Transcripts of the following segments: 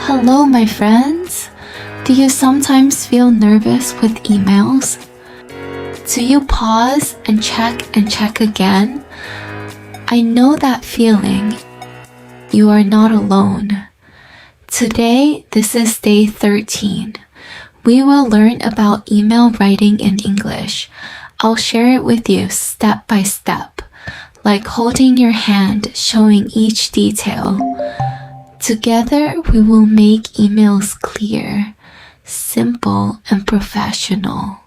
Hello, my friends. Do you sometimes feel nervous with emails? Do you pause and check again? I know that feeling. You are not alone. Today, this is day 13. We will learn about email writing in English. I'll share it with you step by step, like holding your hand, showing each detail. Together, we will make emails clear, simple, and professional.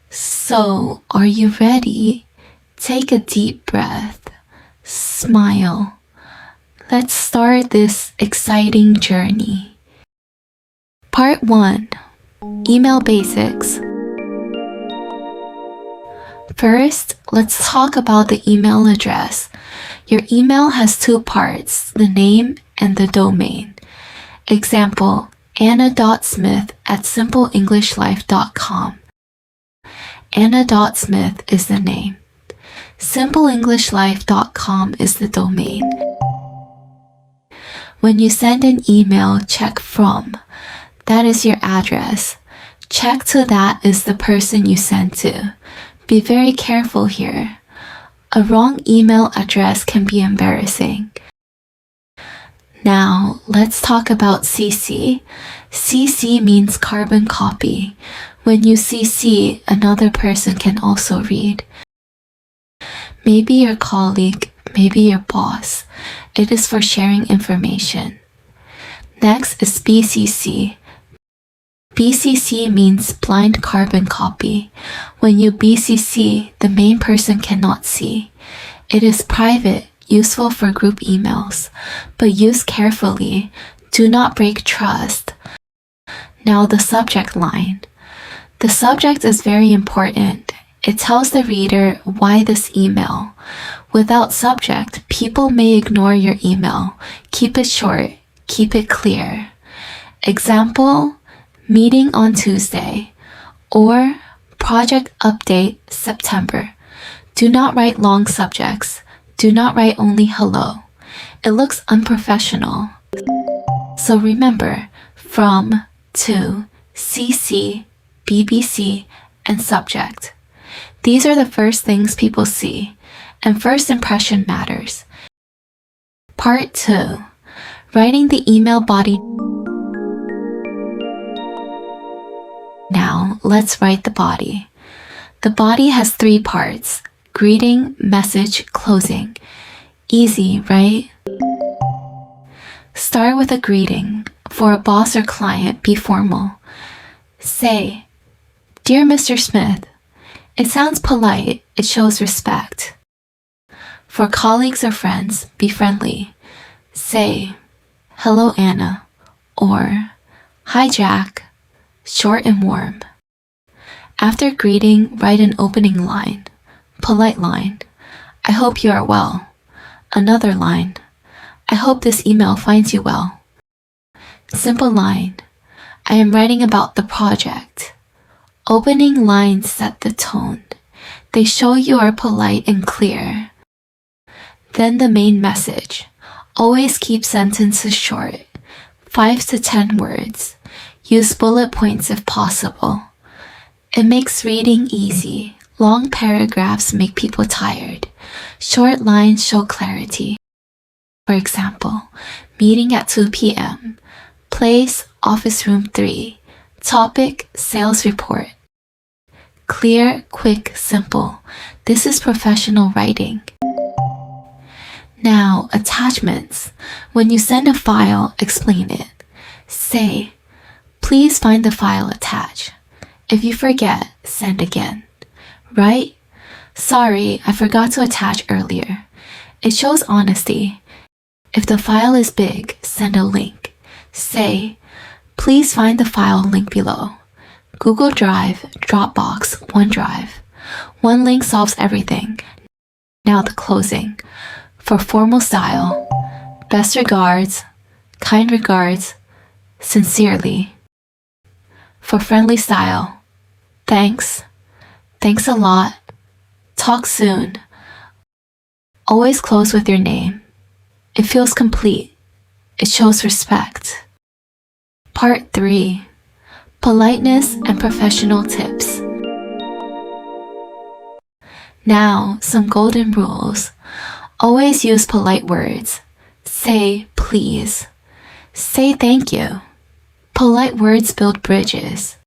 So, are you ready? Take a deep breath. Smile. Let's start this exciting journey. Part 1. Email Basics. First, let's talk about the email address. Your email has two parts, the name and the domain. Example, anna.smith@simpleEnglishLife.com. Anna.smith is the name. SimpleEnglishLife.com is the domain. When you send an email, check from. That is your address. Check to that is the person you send to. Be very careful here. A wrong email address can be embarrassing. Now, let's talk about CC. CC means carbon copy. When you CC, another person can also read. Maybe your colleague, maybe your boss. It is for sharing information. Next is BCC. BCC means blind carbon copy. When you BCC, the main person cannot see. It is private, useful for group emails, but use carefully. Do not break trust. Now the subject line. The subject is very important. It tells the reader why this email. Without subject, people may ignore your email. Keep it short. Keep it clear. Example, meeting on Tuesday, or project update September. Do not write long subjects. Do not write only hello. It looks unprofessional. So remember, from, to, CC, BBC, and subject. These are the first things people see, and first impression matters. Part 2. Writing the email body. Now, let's write the body. The body has 3 parts: greeting, message, closing. Easy, right? Start with a greeting. For a boss or client, be formal. Say, "Dear Mr. Smith." It sounds polite, it shows respect. For colleagues or friends, be friendly. Say, "Hello, Anna," or "Hi, Jack," short and warm. After greeting, write an opening line, polite line. "I hope you are well." Another line, "I hope this email finds you well." Simple line, "I am writing about the project." Opening lines set the tone. They show you are polite and clear. Then the main message. Always keep sentences short, 5 to 10 words. Use bullet points if possible. It makes reading easy. Long paragraphs make people tired. Short lines show clarity. For example, meeting at 2 p.m. Place, office room 3. Topic, sales report. Clear, quick, simple. This is professional writing. Now, attachments. When you send a file, explain it. Say, "Please find the file attached." If you forget, send again. Write, "Sorry, I forgot to attach earlier." It shows honesty. If the file is big, send a link. Say, "Please find the file link below." Google Drive, Dropbox, OneDrive. One link solves everything. Now the closing. For formal style, best regards, kind regards, sincerely. For friendly style, thanks, thanks a lot, talk soon. Always close with your name. It feels complete. It shows respect. Part 3. Politeness and professional tips. Now, some golden rules. Always use polite words. Say please. Say thank you. Polite words build bridges.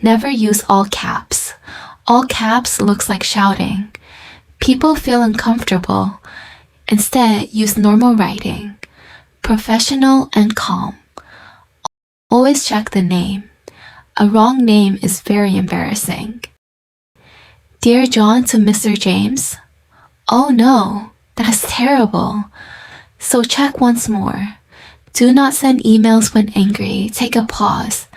Never use all caps. All caps looks like shouting. People feel uncomfortable. Instead, use normal writing. Professional and calm. Always check the name. A wrong name is very embarrassing. Dear John to Mr. James. Oh no, that's terrible. So check once more. Do not send emails when angry. Take a pause.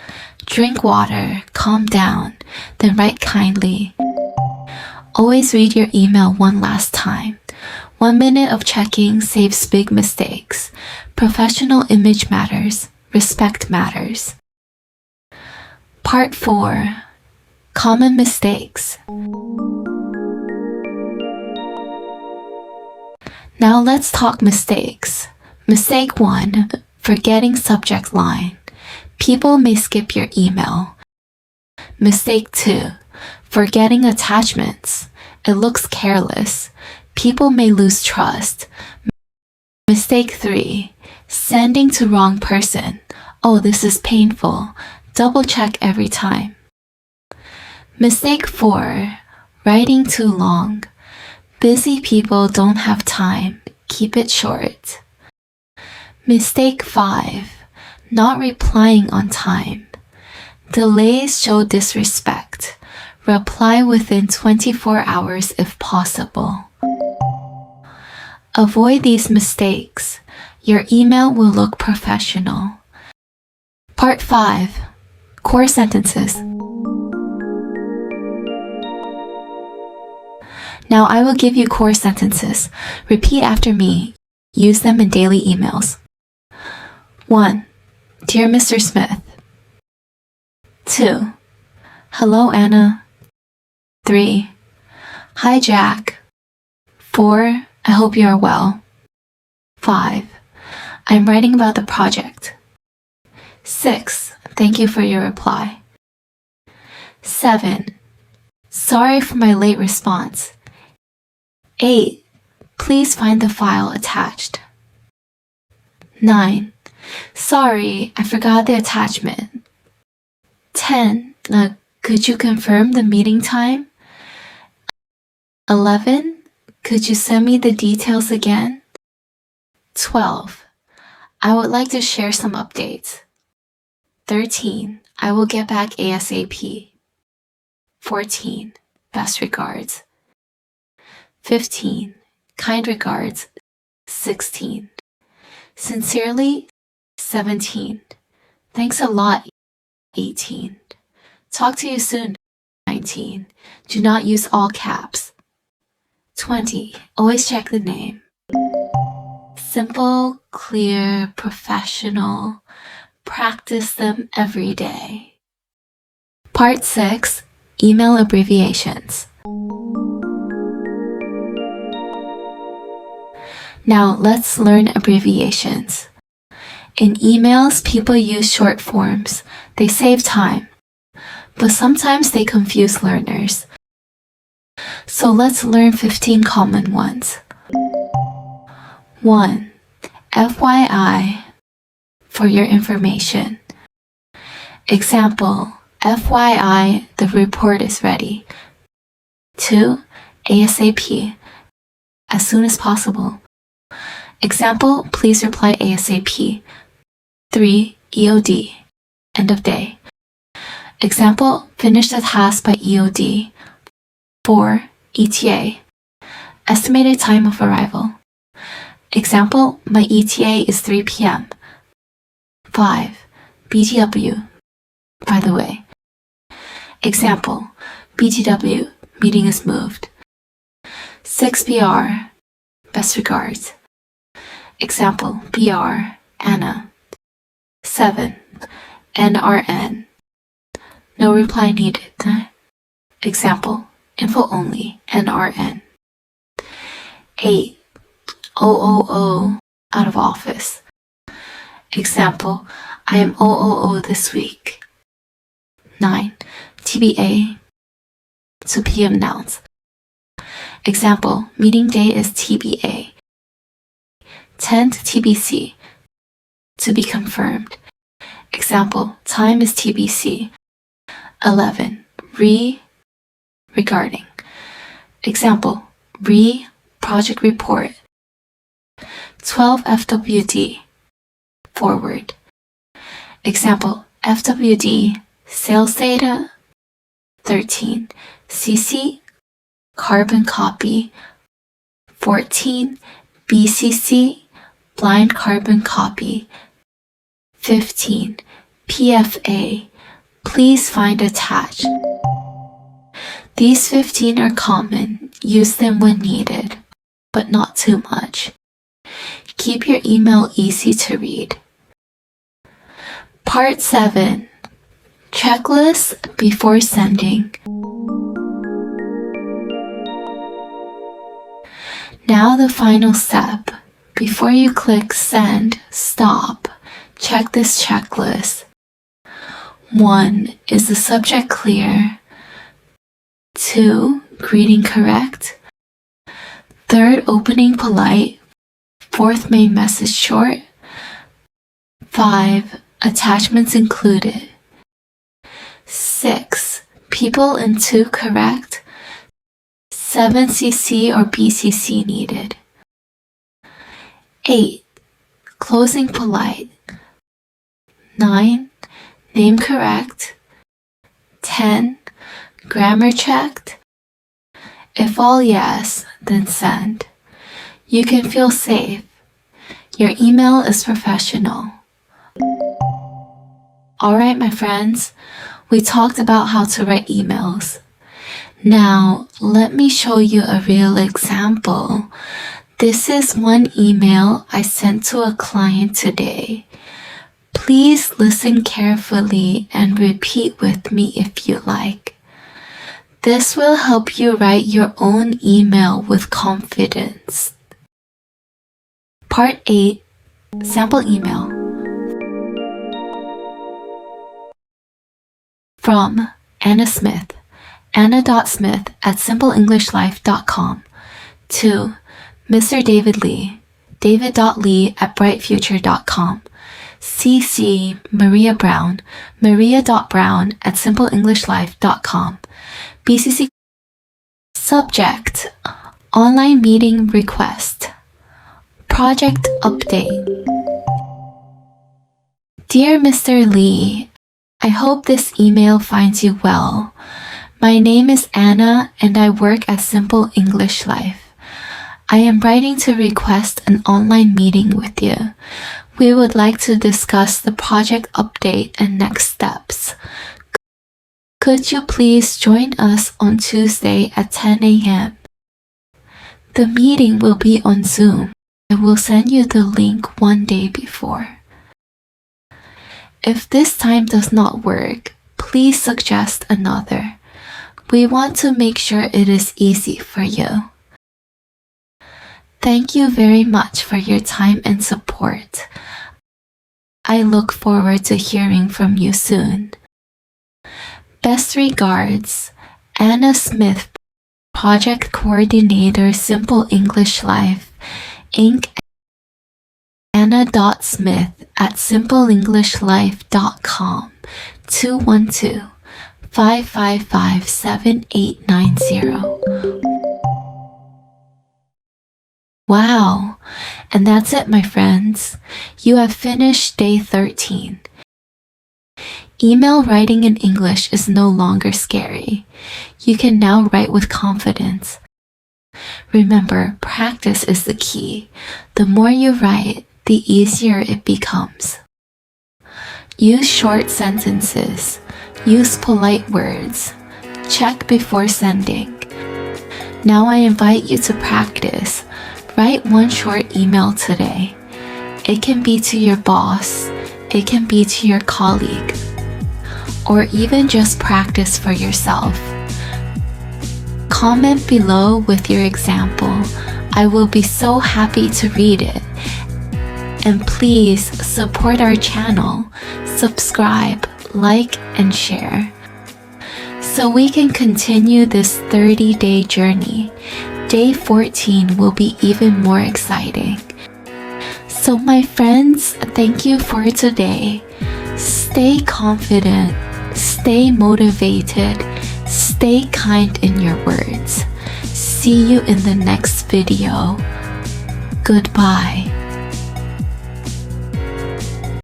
Drink water, calm down, then write kindly. Always read your email one last time. 1 minute of checking saves big mistakes. Professional image matters. Respect matters. Part 4. Common mistakes. Now let's talk mistakes. Mistake 1. Forgetting subject line. People may skip your email. Mistake 2. Forgetting attachments. It looks careless. People may lose trust. Mistake 3. Sending to wrong person. Oh, this is painful. Double check every time. Mistake 4. Writing too long. Busy people don't have time. Keep it short. Mistake 5. Not replying on time. Delays show disrespect. Reply within 24 hours if possible. Avoid these mistakes. Your email will look professional. Part 5. Core sentences. Now I will give you core sentences. Repeat after me. Use them in daily emails. 1. Dear Mr. Smith. 2. Hello, Anna. 3. Hi, Jack. 4. I hope you are well. 5. I'm writing about the project. 6. Thank you for your reply. 7. Sorry for my late response. 8. Please find the file attached. 9. Sorry, I forgot the attachment. 10. Could you confirm the meeting time? 11. Could you send me the details again? 12. I would like to share some updates. 13. I will get back ASAP. 14. Best regards. 15. Kind regards. 16. Sincerely. 17. Thanks a lot. 18. Talk to you soon. 19. Do not use all caps. 20. Always check the name. Simple, clear, professional. Practice them every day. Part 6. Email abbreviations. Now let's learn abbreviations. In emails, people use short forms. They save time. But sometimes they confuse learners. So let's learn 15 common ones. 1. FYI. For your information. Example, FYI, the report is ready. 2. ASAP. As soon as possible. Example, please reply ASAP. 3. EOD. End of day. Example, finish the task by EOD. 4. ETA. Estimated time of arrival. Example, my ETA is 3 p.m. 5. BTW. By the way. Example, BTW, meeting is moved. 6. BR. Best regards. Example, BR, Anna. 7. NRN. No reply needed. Example, info only, NRN. 8. OOO, out of office. Example, I am OOO this week. 9. TBA. 2 p.m. nouns. Example, meeting day is TBA. 10 to TBC. To be confirmed. Example, time is TBC. 11. Regarding. Example, project report. 12 FWD. Forward. Example, FWD, sales data. 13. CC, carbon copy. 14. BCC, blind carbon copy. 15. PFA, please find attached. These 15 are common. Use them when needed, but not too much. Keep your email easy to read. Part 7. Checklist before sending. Now the final step. Before you click send, stop. Check this checklist. 1. Is the subject clear? 2. Greeting correct? 3rd, opening polite. 4th, main message short. 5. Attachments included. 6. People in 2 correct. 7. CC or BCC needed. 8. Closing polite. 9. Name correct. 10. Grammar checked. If all yes, then send. You can feel safe. Your email is professional. Alright, my friends, we talked about how to write emails. Now, let me show you a real example. This is one email I sent to a client today. Please listen carefully and repeat with me if you like. This will help you write your own email with confidence. Part 8. Sample email. From Anna Smith. Anna.smith@simpleEnglishLife.com. To Mr. David Lee. David.lee@brightfuture.com. CC Maria Brown. Maria.brown@simpleEnglishLife.com. BCC. Subject, online meeting request. Project update. Dear Mr. Lee, I hope this email finds you well. My name is Anna and I work at Simple English Life. I am writing to request an online meeting with you. We would like to discuss the project update and next steps. Could you please join us on Tuesday at 10 a.m.? The meeting will be on Zoom. I will send you the link one day before. If this time does not work, please suggest another. We want to make sure it is easy for you. Thank you very much for your time and support. I look forward to hearing from you soon. Best regards, Anna Smith, Project Coordinator, Simple English Life, Inc. Anna.smith@simpleEnglishLife.com. 212-555-7890. Wow! And that's it, my friends. You have finished day 13. Email writing in English is no longer scary. You can now write with confidence. Remember, practice is the key. The more you write, the easier it becomes. Use short sentences. Use polite words. Check before sending. Now I invite you to practice. Write one short email today. It can be to your boss. It can be to your colleague. Or even just practice for yourself. Comment below with your example. I will be so happy to read it. And please support our channel, subscribe, like, and share, so we can continue this 30-day journey. Day 14 will be even more exciting. So my friends, thank you for today. Stay confident, stay motivated, stay kind in your words. See you in the next video. Goodbye.